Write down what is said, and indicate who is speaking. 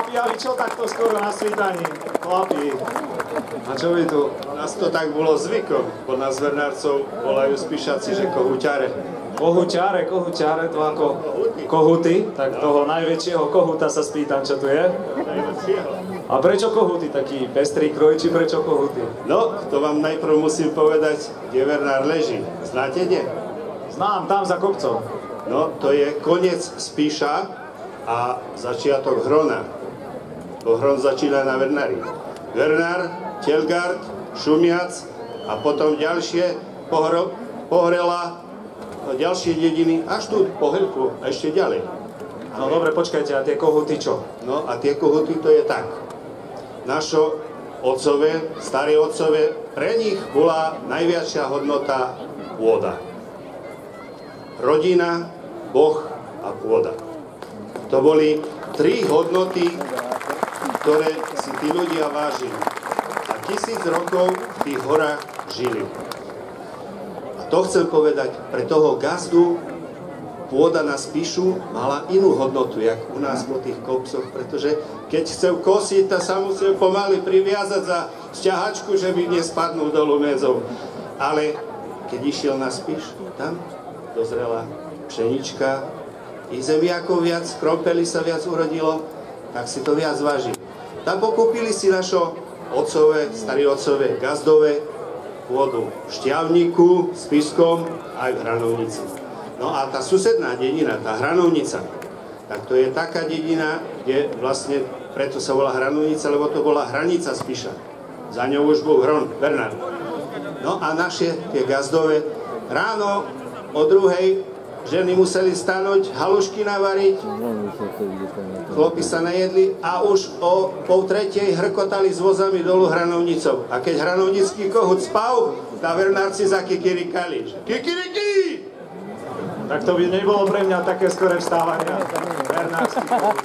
Speaker 1: Chlapi, ale čo takto skoro na svítaní? Chlapi. A čo vy tu?
Speaker 2: Nás to tak bolo zvykom. Po nás vernárcov volajú spíšaci, že kohuťare.
Speaker 1: Kohuťare, to ako kohuty. Tak toho najväčšieho kohuta sa spýtam, čo tu je. A prečo kohuty? Taký pestrý kroj, či prečo kohuty?
Speaker 2: No, to vám najprv musím povedať, kde vernár leží. Znáte kde?
Speaker 1: Znám, tam za kopcom.
Speaker 2: No, to je koniec Spíša a začiatok Hrona. Bo Hron začína na Vernári. Vernár, Telgard, Šumiac a potom ďalšie Pohrela, ďalšie dediny, až tu po Helku a ešte ďalej.
Speaker 1: No dobre, počkajte, a tie kohuty čo?
Speaker 2: No a tie kohuty to je tak. Našo otcové, starí otcové, pre nich bola najviačšia hodnota pôda. Rodina, Boh a pôda. To boli tri hodnoty, ktoré si tí ľudia vážili. A 1000 rokov v tých horách žili. A to chcem povedať, pre toho gazdu pôda na Spíšu mala inú hodnotu, jak u nás po tých kopcoch, pretože keď chcel kosiť, tak sa musel pomaly priviazať za sťahačku, že by nespadnul dolu medzou. Ale keď išiel na Spíš, tam dozrela pšenička, i zemiakov viac, krompely sa viac urodilo, tak si to viac váži. Tam pokúpili si našo otcové, starí otcové, gazdové pôdu v Šťavníku, Spišskom aj v Hranovnici. No a tá susedná dedina, tá Hranovnica, tak to je taká dedina, kde vlastne, preto sa volá Hranovnica, lebo to bola hranica Spiša. Za ňou už bol Hron, Bernard. No a naše, tie gazdové, ráno o 2:00 ženy museli stanoť, halušky navariť, chlopi sa najedli a už o 2:30 hrkotali s vozami dolu Hranovnicou. A keď hranovnický kohut spal, tá vernárci zakikirikali. Kikiriki!
Speaker 1: Tak to by nebolo pre mňa také skoré vstávanie. Vernársky kohut.